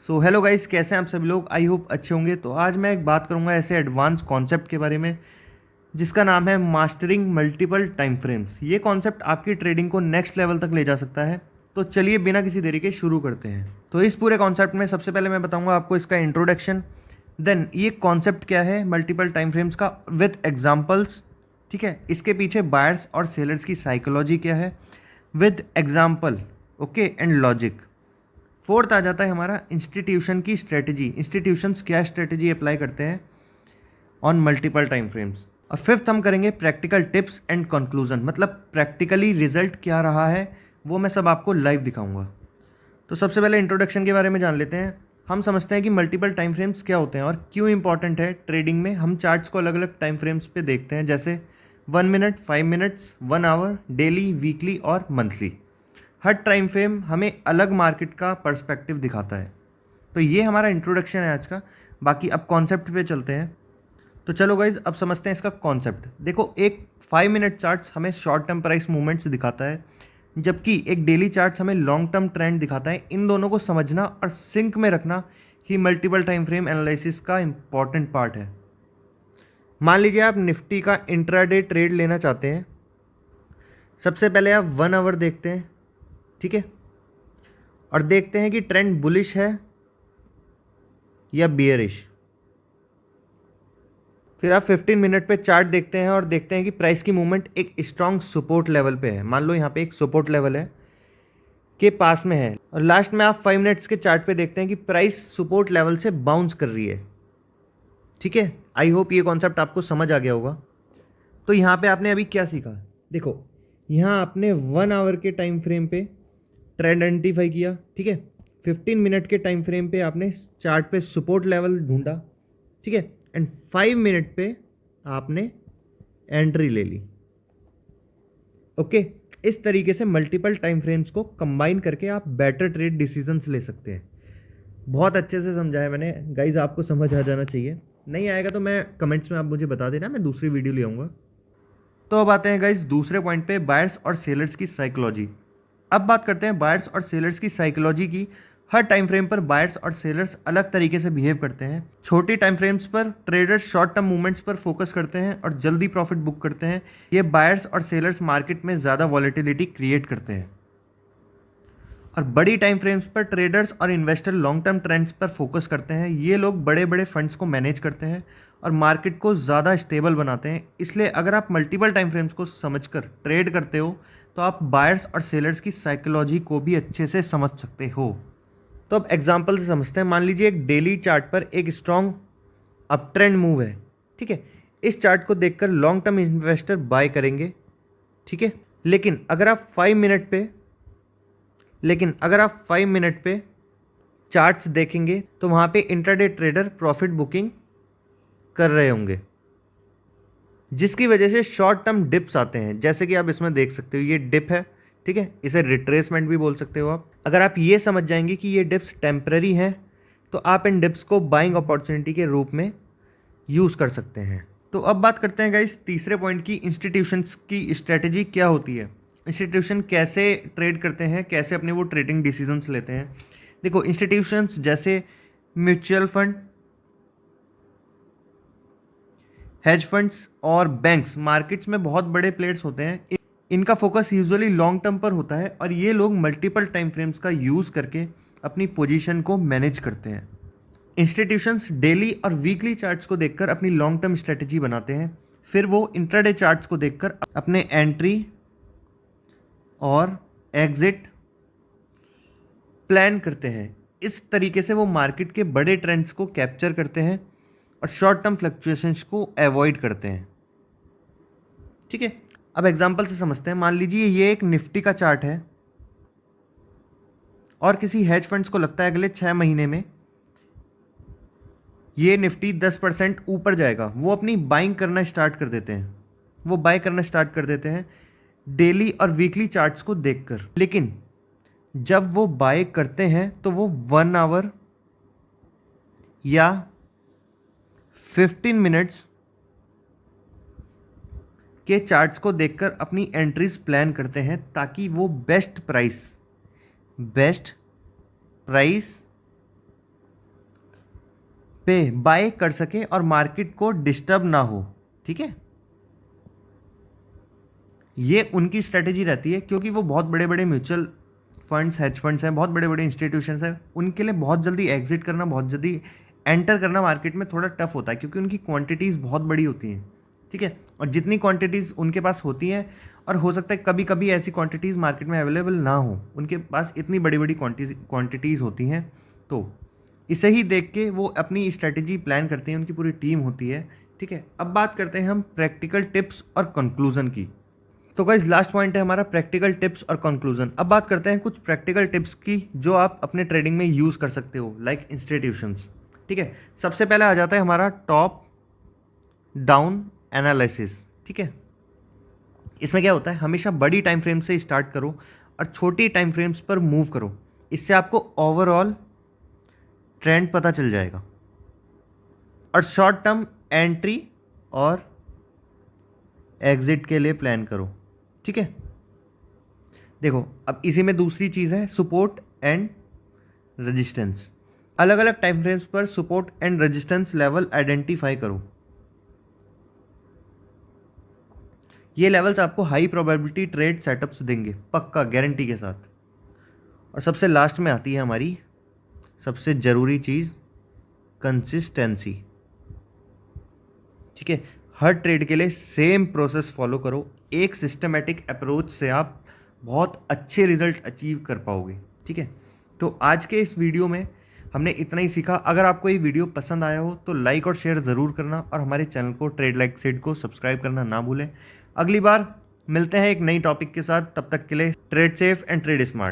So hello guys, कैसे हैं आप सभी लोग। आई होप अच्छे होंगे। तो आज मैं एक बात करूंगा ऐसे एडवांस कॉन्सेप्ट के बारे में जिसका नाम है मास्टरिंग मल्टीपल टाइम फ्रेम्स। ये कॉन्सेप्ट आपकी ट्रेडिंग को नेक्स्ट लेवल तक ले जा सकता है। तो चलिए बिना किसी देरी के शुरू करते हैं। तो इस पूरे कॉन्सेप्ट में सबसे पहले मैं बताऊंगा आपको इसका इंट्रोडक्शन, देन ये कॉन्सेप्ट क्या है मल्टीपल टाइम फ्रेम्स का विथ एग्जाम्पल्स। ठीक है, इसके पीछे बायर्स और सेलर्स की साइकोलॉजी क्या है with example, okay, and logic. Fourth आ जाता है हमारा इंस्टीट्यूशन की स्ट्रेटजी, इंस्टीट्यूशंस क्या स्ट्रेटजी अप्लाई करते हैं ऑन मल्टीपल टाइम फ्रेम्स। और फिफ्थ हम करेंगे प्रैक्टिकल टिप्स एंड कंक्लूजन, मतलब प्रैक्टिकली रिजल्ट क्या रहा है वो मैं सब आपको लाइव दिखाऊंगा। तो सबसे पहले इंट्रोडक्शन के बारे में जान लेते हैं। हम समझते हैं कि मल्टीपल टाइम फ्रेम्स क्या होते हैं और क्यों इंपॉर्टेंट है ट्रेडिंग में। हम चार्ट्स को अलग अलग टाइम फ्रेम्स पे देखते हैं, जैसे 1 minute, 5 minutes, 1 hour, daily, weekly और मंथली। हर टाइम फ्रेम हमें अलग मार्केट का पर्सपेक्टिव दिखाता है। तो ये हमारा इंट्रोडक्शन है आज का। बाकी अब कॉन्सेप्ट पे चलते हैं। तो चलो गाइज, अब समझते हैं इसका कॉन्सेप्ट। देखो, एक 5 मिनट चार्ट्स हमें शॉर्ट टर्म प्राइस मूवमेंट्स दिखाता है, जबकि एक डेली चार्ट्स हमें लॉन्ग टर्म ट्रेंड दिखाता है। इन दोनों को समझना और सिंक में रखना ही मल्टीपल टाइम फ्रेम एनालिसिस का इंपॉर्टेंट पार्ट है। मान लीजिए आप निफ्टी का इंट्राडे ट्रेड लेना चाहते हैं। सबसे पहले आप 1 आवर देखते हैं, ठीक है, और देखते हैं कि ट्रेंड बुलिश है या बियरिश। फिर आप 15 मिनट पे चार्ट देखते हैं और देखते हैं कि प्राइस की मूवमेंट एक स्ट्रांग सपोर्ट लेवल पे है। मान लो यहाँ पे एक सपोर्ट लेवल है के पास में है। और लास्ट में आप 5 मिनट्स के चार्ट पे देखते हैं कि प्राइस सपोर्ट लेवल से बाउंस कर रही है। ठीक है, आई होप ये कॉन्सेप्ट आपको समझ आ गया होगा। तो यहाँ पे आपने अभी क्या सीखा, देखो यहाँ आपने 1 आवर के टाइम फ्रेम पे ट्रेंड आइडेंटिफाई किया, ठीक है। 15 मिनट के टाइम फ्रेम पे आपने चार्ट पे सपोर्ट लेवल ढूंढा, ठीक है, एंड 5 मिनट पे आपने एंट्री ले ली। ओके, इस तरीके से मल्टीपल टाइम फ्रेम्स को कंबाइन करके आप बेटर ट्रेड डिसीजंस ले सकते हैं। बहुत अच्छे से समझाया मैंने गाइज, आपको समझ आ जाना चाहिए। नहीं आएगा तो मैं कमेंट्स में आप मुझे बता देना, मैं दूसरी वीडियो ले आऊँगा। तो अब आते हैं गाइज दूसरे पॉइंट पे, बायर्स और सेलर्स की साइकोलॉजी। अब बात करते हैं बायर्स और सेलर्स की साइकोलॉजी की। हर टाइम फ्रेम पर बायर्स और सेलर्स अलग तरीके से बिहेव करते हैं। छोटी टाइम फ्रेम्स पर ट्रेडर्स शॉर्ट टर्म मूवमेंट्स पर फोकस करते हैं और जल्दी प्रॉफिट बुक करते हैं। ये बायर्स और सेलर्स मार्केट में ज़्यादा वॉलेटिलिटी क्रिएट करते हैं। और बड़ी टाइम फ्रेम्स पर ट्रेडर्स और इन्वेस्टर लॉन्ग टर्म ट्रेंड्स पर फोकस करते हैं। ये लोग बड़े बड़े फंड्स को मैनेज करते हैं और मार्केट को ज़्यादा स्टेबल बनाते हैं। इसलिए अगर आप मल्टीपल टाइम फ्रेम्स को समझकर ट्रेड करते हो तो आप बायर्स और सेलर्स की साइकोलॉजी को भी अच्छे से समझ सकते हो। तो अब एग्जांपल से समझते हैं। मान लीजिए एक डेली चार्ट पर एक स्ट्रॉन्ग अप ट्रेंड मूव है, ठीक है। इस चार्ट को देखकर लॉन्ग टर्म इन्वेस्टर बाय करेंगे, ठीक है। लेकिन अगर आप 5 मिनट पे चार्ट्स देखेंगे तो वहाँ पे इंट्राडे ट्रेडर प्रॉफिट बुकिंग कर रहे होंगे, जिसकी वजह से शॉर्ट टर्म डिप्स आते हैं। जैसे कि आप इसमें देख सकते हो, ये डिप है, ठीक है, इसे रिट्रेसमेंट भी बोल सकते हो आप। अगर आप ये समझ जाएंगे कि ये डिप्स टेम्पररी हैं तो आप इन डिप्स को बाइंग अपॉर्चुनिटी के रूप में यूज़ कर सकते हैं। तो अब बात करते हैं गाइस तीसरे पॉइंट की, इंस्टीट्यूशंस की स्ट्रेटजी क्या होती है। इंस्टीट्यूशन कैसे ट्रेड करते हैं, कैसे अपने वो ट्रेडिंग डिसीजंस लेते हैं। देखो, इंस्टीट्यूशंस जैसे म्यूचुअल फंड, हेज फंड्स और बैंक्स मार्केट्स में बहुत बड़े प्लेयर्स होते हैं। इनका फोकस यूजुअली लॉन्ग टर्म पर होता है और ये लोग मल्टीपल टाइम फ्रेम्स का यूज़ करके अपनी पोजीशन को मैनेज करते हैं। इंस्टीट्यूशंस डेली और वीकली चार्ट्स को देखकर अपनी लॉन्ग टर्म स्ट्रेटजी बनाते हैं। फिर वो इंट्राडे चार्ट्स को देखकर अपने एंट्री और एग्जिट प्लान करते हैं। इस तरीके से वो मार्केट के बड़े ट्रेंड्स को कैप्चर करते हैं और शॉर्ट टर्म फ्लक्चुएशंस को अवॉइड करते हैं, ठीक है। अब एग्जांपल से समझते हैं। मान लीजिए ये एक निफ्टी का चार्ट है और किसी हेज फंड्स को लगता है अगले 6 महीने में ये निफ्टी 10% ऊपर जाएगा। वो अपनी बाइंग करना स्टार्ट कर देते हैं, वो बाय करना स्टार्ट कर देते हैं डेली और वीकली चार्ट्स को देखकर। लेकिन जब वो बाय करते हैं तो वो 1 आवर या 15 मिनट्स के चार्ट्स को देखकर अपनी एंट्रीज प्लान करते हैं, ताकि वो बेस्ट प्राइस पे बाय कर सके और मार्केट को डिस्टर्ब ना हो। ठीक है, ये उनकी स्ट्रेटेजी रहती है, क्योंकि वो बहुत बड़े बड़े म्यूचुअल फंड्स, हेज फंड्स हैं, बहुत बड़े बड़े इंस्टीट्यूशंस हैं, उनके लिए बहुत जल्दी एग्जिट करना, बहुत जल्दी एंटर करना मार्केट में थोड़ा टफ होता है, क्योंकि उनकी क्वांटिटीज़ बहुत बड़ी होती हैं। ठीक है, और जितनी क्वांटिटीज़ उनके पास होती हैं, और हो सकता है कभी कभी ऐसी क्वांटिटीज़ मार्केट में अवेलेबल ना हो, उनके पास इतनी बड़ी बड़ी क्वांटिटीज़ होती हैं, तो इसे ही देख के वो अपनी स्ट्रेटेजी प्लान करते हैं, उनकी पूरी टीम होती है। ठीक है, अब बात करते हैं हम प्रैक्टिकल टिप्स और कंक्लूजन की। तो गाइस लास्ट पॉइंट है हमारा प्रैक्टिकल टिप्स और कंक्लूजन। अब बात करते हैं कुछ प्रैक्टिकल टिप्स की जो आप अपने ट्रेडिंग में यूज़ कर सकते हो, लाइक इंस्टीट्यूशंस। ठीक है, सबसे पहले आ जाता है हमारा टॉप डाउन एनालिसिस। ठीक है, इसमें क्या होता है, हमेशा बड़ी टाइम फ्रेम से स्टार्ट करो और छोटी टाइम फ्रेम्स पर मूव करो, इससे आपको ओवरऑल ट्रेंड पता चल जाएगा। और शॉर्ट टर्म एंट्री और एग्जिट के लिए प्लान करो। ठीक है, देखो अब इसी में दूसरी चीज़ है सपोर्ट एंड रेजिस्टेंस। अलग अलग टाइम फ्रेम्स पर support and resistance level identify करो। ये लेवल्स आपको हाई प्रोबेबिलिटी ट्रेड सेटअप्स देंगे, पक्का गारंटी के साथ। और सबसे लास्ट में आती है हमारी सबसे ज़रूरी चीज़, कंसिस्टेंसी। ठीक है, हर ट्रेड के लिए सेम प्रोसेस फॉलो करो, एक सिस्टमेटिक अप्रोच से आप बहुत अच्छे रिजल्ट अचीव कर पाओगे। ठीक है, तो आज के इस वीडियो में हमने इतना ही सीखा। अगर आपको ये वीडियो पसंद आया हो तो लाइक और शेयर ज़रूर करना, और हमारे चैनल को ट्रेड लाइक सेट को सब्सक्राइब करना ना भूलें। अगली बार मिलते हैं एक नई टॉपिक के साथ, तब तक के लिए trade safe and trade smart.